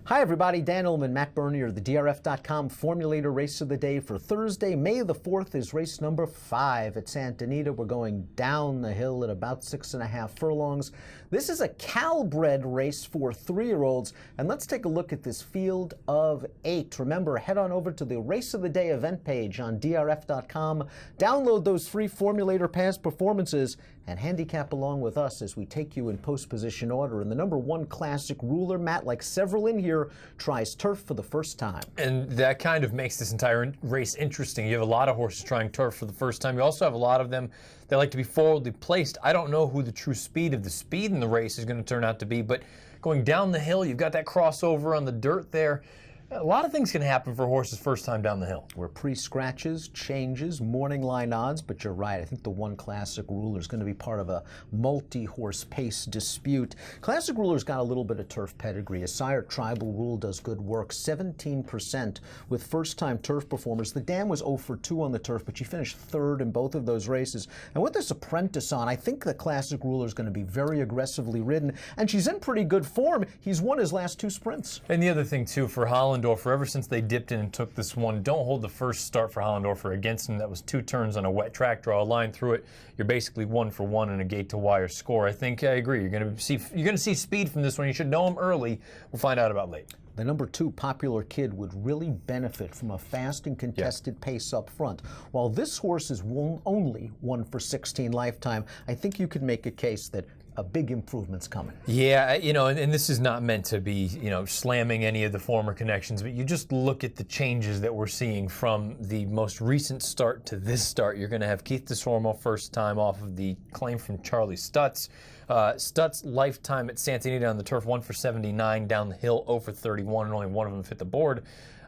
Hi everybody, Dan Illman, Matt Bernier, the DRF.com Formulator Race of the Day for Thursday, May the 4th is race number 5 at Santa Anita. We're going down the hill at about 6.5 furlongs. This is a Cal-bred race for 3-year-olds, and let's take a look at this field of 8. Remember, head on over to the Race of the Day event page on DRF.com, download those free Formulator past performances, and handicap along with us as we take you in post-position order. And the number 1 classic ruler, Matt, like several in here, tries turf for the first time. And that kind of makes this entire race interesting. You have a lot of horses trying turf for the first time. You also have a lot of them that like to be forwardly placed. I don't know who the true speed of the speed in the race is going to turn out to be, but going down the hill, you've got that crossover on the dirt there. A lot of things can happen for horses first time down the hill. We're pre-scratches, changes, morning line odds, but you're right. I think the 1 classic ruler is going to be part of a multi-horse pace dispute. Classic ruler's got a little bit of turf pedigree. A sire Tribal Rule does good work, 17% with first-time turf performers. The dam was 0 for 2 on the turf, but she finished 3rd in both of those races. And with this apprentice on, I think the classic ruler is going to be very aggressively ridden, and she's in pretty good form. He's won his last 2 sprints. And the other thing, too, for Holland, ever since they dipped in and took this one, don't hold the first start for Hollendorfer against him. That was 2 turns on a wet track, draw a line through it. You're basically 1 for 1 in a gate to wire score. I think I agree. You're going to see speed from this one. You should know him early. We'll find out about late. The number 2 Popular Kid would really benefit from a fast and contested pace up front. While this horse is only 1 for 16 lifetime, I think you could make a case that a big improvement's coming. Yeah, and this is not meant to be, slamming any of the former connections, but you just look at the changes that we're seeing from the most recent start to this start. You're going to have Keith DeSormo first time off of the claim from Charlie Stutz. Stutz lifetime at Santa Anita on the turf, 1 for 79, down the hill, 0 for 31, and only one of them hit the board.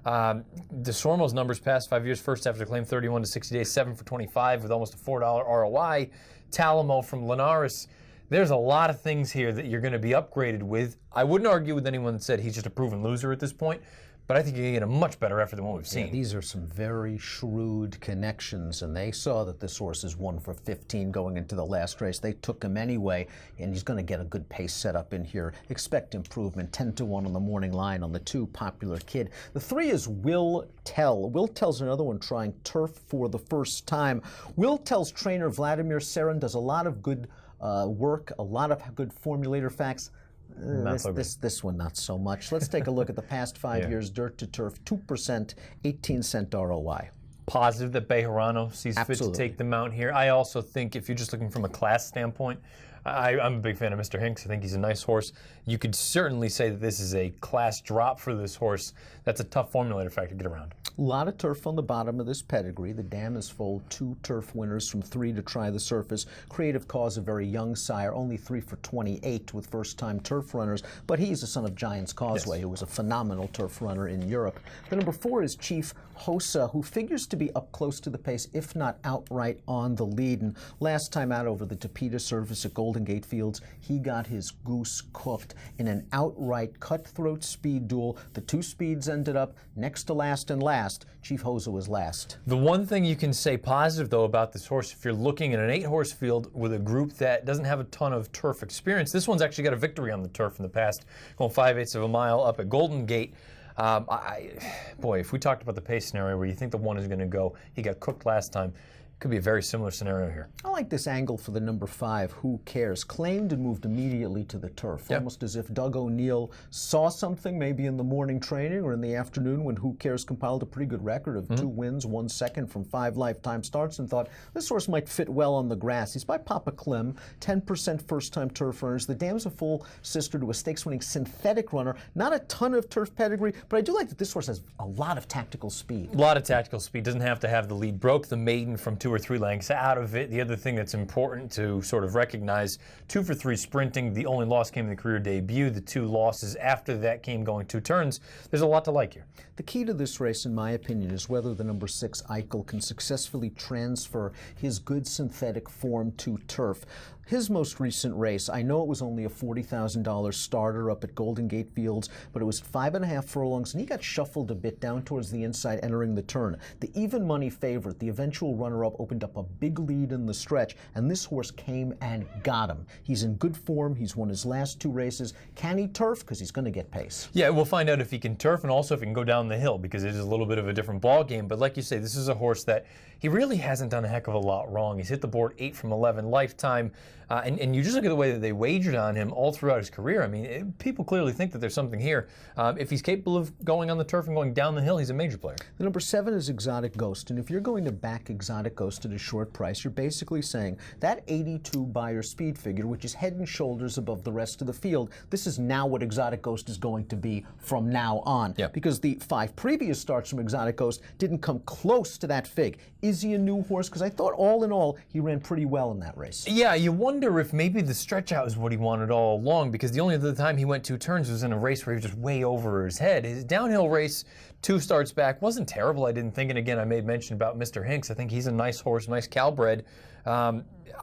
DeSormo's numbers past 5 years, first after claim 31 to 60 days, 7 for 25 with almost a $4 ROI. Talamo from Linares. There's a lot of things here that you're going to be upgraded with. I wouldn't argue with anyone that said he's just a proven loser at this point, but I think you're going to get a much better effort than what we've seen. Yeah, these are some very shrewd connections, and they saw that this horse is 1 for 15 going into the last race. They took him anyway, and he's going to get a good pace set up in here. Expect improvement, 10 to 1 on the morning line on the 2 Popular Kid. The 3 is Will Tell. Will Tell's another one trying turf for the first time. Will Tell's trainer, Vladimir Serin, does a lot of good work, a lot of good formulator facts. This one not so much. Let's take a look at the past 5 years, dirt to turf, 2%, 18-cent ROI. Positive that Bejarano sees fit to take the mount here. I also think if you're just looking from a class standpoint, I'm a big fan of Mr. Hinks. I think he's a nice horse. You could certainly say that this is a class drop for this horse. That's a tough formulator factor to get around. A lot of turf on the bottom of this pedigree. The dam is full, 2 turf winners from 3 to try the surface. Creative Cause, a very young sire, only 3 for 28 with first-time turf runners, but he's a son of Giants Causeway, who was a phenomenal turf runner in Europe. The number 4 is Chief Hosa, who figures to be up close to the pace, if not outright on the lead. And last time out over the Tapeta surface at Golden Gate Fields, he got his goose cooked in an outright cutthroat speed duel. The 2 speeds ended up next to last and last. Chief Hosa was last. The one thing you can say positive, though, about this horse, if you're looking at an 8-horse field with a group that doesn't have a ton of turf experience, this one's actually got a victory on the turf in the past, going 5/8 of a mile up at Golden Gate. Boy, if we talked about the pace scenario where you think the 1 is going to go, he got cooked last time. Could be a very similar scenario here. I like this angle for the number 5, Who Cares? Claimed and moved immediately to the turf, almost as if Doug O'Neill saw something maybe in the morning training or in the afternoon when Who Cares compiled a pretty good record of 2 wins, 1 second from 5 lifetime starts, and thought this horse might fit well on the grass. He's by Papa Clem, 10% first-time turf runners. The dam's a full sister to a stakes-winning synthetic runner. Not a ton of turf pedigree, but I do like that this horse has a lot of tactical speed. A lot of tactical speed. Doesn't have to have the lead. Broke the maiden from 2 or 3 lengths out of it. The other thing that's important to sort of recognize, 2 for 3 sprinting. The only loss came in the career debut. The 2 losses after that came going 2 turns. There's a lot to like here. The key to this race, in my opinion, is whether the number 6 Eichel can successfully transfer his good synthetic form to turf. his most recent race, I know it was only a $40,000 starter up at Golden Gate Fields, but it was 5.5 furlongs, and he got shuffled a bit down towards the inside entering the turn. The even money favorite, the eventual runner-up, opened up a big lead in the stretch, and this horse came and got him. He's in good form. He's won his last 2 races. Can he turf? Because he's going to get pace. Yeah, we'll find out if he can turf and also if he can go down the hill, because it is a little bit of a different ball game. But like you say, this is a horse that he really hasn't done a heck of a lot wrong. He's hit the board 8 from 11 lifetime. And you just look at the way that they wagered on him all throughout his career. I mean, people clearly think that there's something here. If he's capable of going on the turf and going down the hill, he's a major player. The number 7 is Exotic Ghost. And if you're going to back Exotic Ghost at a short price, you're basically saying that 82 Beyer speed figure, which is head and shoulders above the rest of the field, this is now what Exotic Ghost is going to be from now on. Yeah. Because the 5 previous starts from Exotic Ghost didn't come close to that fig. Is he a new horse? Because I thought all in all, he ran pretty well in that race. Yeah, you wonder if maybe the stretch out is what he wanted all along, because the only other time he went 2 turns was in a race where he was just way over his head. His downhill race 2 starts back wasn't terrible, I didn't think. And again, I made mention about Mr. Hinks. I think he's a nice horse, nice Calbred.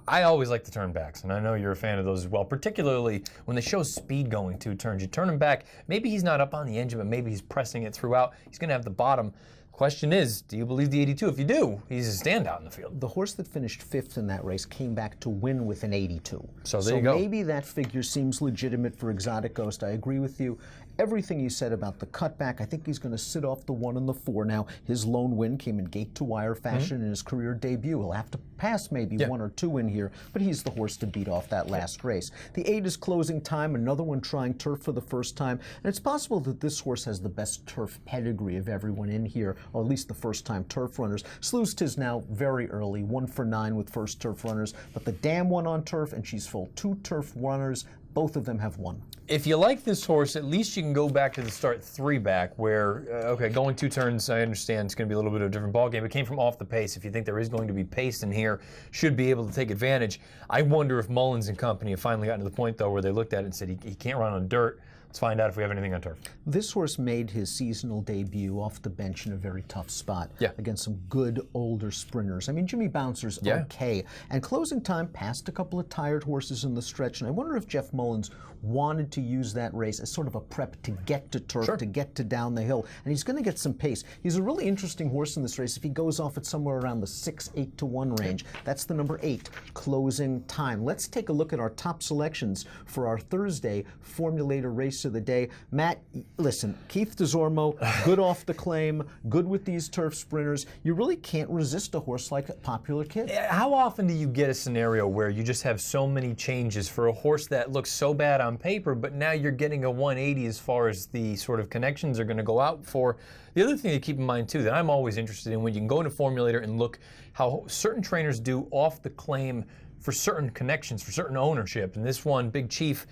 I always like the turn backs, and I know you're a fan of those as well, particularly when they show speed going 2 turns. You turn him back, maybe he's not up on the engine, but maybe he's pressing it throughout. He's going to have the bottom. Question is, do you believe the 82? If you do, he's a standout in the field. The horse that finished 5th in that race came back to win with an 82. So there you go. Maybe that figure seems legitimate for Exotic Ghost. I agree with you. Everything you said about the cutback, I think he's going to sit off the 1 and the 4. Now, his lone win came in gate-to-wire fashion in his career debut. He'll have to pass maybe 1 or 2 in here, but he's the horse to beat off that last race. The 8 is Closing Time, another one trying turf for the first time, and it's possible that this horse has the best turf pedigree of everyone in here, or at least the first-time turf runners. Sluice Tis now very early, 1 for 9 with first turf runners, but the Dam won on turf, and she's full 2 turf runners. Both of them have won. If you like this horse, at least you can go back to the start 3 back where, okay, going 2 turns, I understand it's going to be a little bit of a different ball game. It came from off the pace. If you think there is going to be pace in here, should be able to take advantage. I wonder if Mullins and company have finally gotten to the point, though, where they looked at it and said he can't run on dirt. Let's find out if we have anything on turf. This horse made his seasonal debut off the bench in a very tough spot against some good older sprinters. I mean, Jimmy Bouncer's okay. And Closing Time passed a couple of tired horses in the stretch, and I wonder if Jeff Mullins wanted to use that race as sort of a prep to get to turf, to get to down the hill, and he's going to get some pace. He's a really interesting horse in this race if he goes off at somewhere around the 6-8 to 1 range. That's the number 8, Closing Time. Let's take a look at our top selections for our Thursday Formulator Race of the Day. Matt, listen, Keith DeZormo, good off the claim, good with these turf sprinters. You really can't resist a horse like Popular Kid. How often do you get a scenario where you just have so many changes for a horse that looks so bad on paper, but now you're getting a 180 as far as the sort of connections are going to go out for? The other thing to keep in mind, too, that I'm always interested in when you can go into Formulator and look how certain trainers do off the claim for certain connections, for certain ownership. And this one, Big Chief,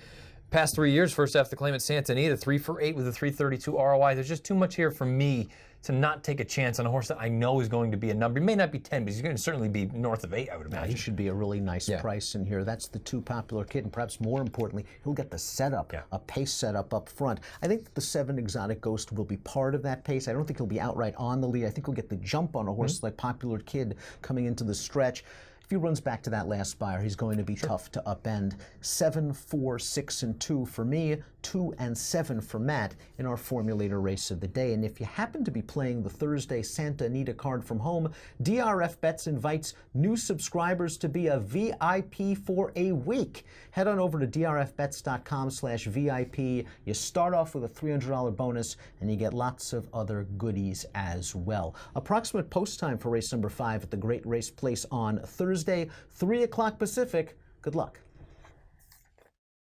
past 3 years, first after the claim at Santa Anita, 3 for 8 with a 332 ROI. There's just too much here for me to not take a chance on a horse that I know is going to be a number. He may not be 10, but he's going to certainly be north of 8, I would imagine. He should be a really nice price in here. That's the 2 Popular Kid, and perhaps more importantly, he'll get the setup, a pace setup up front. I think that the 7 Exotic Ghost will be part of that pace. I don't think he'll be outright on the lead. I think he'll get the jump on a horse like Popular Kid coming into the stretch. If he runs back to that last Beyer, he's going to be tough to upend. 7, 4, 6, and 2 for me, 2 and 7 for Matt in our Formulator Race of the Day. And if you happen to be playing the Thursday Santa Anita card from home, DRF Bets invites new subscribers to be a VIP for a week. Head on over to drfbets.com/VIP. You start off with a $300 bonus, and you get lots of other goodies as well. Approximate post time for race number 5 at the Great Race Place on Thursday, 3 o'clock Pacific. Good luck.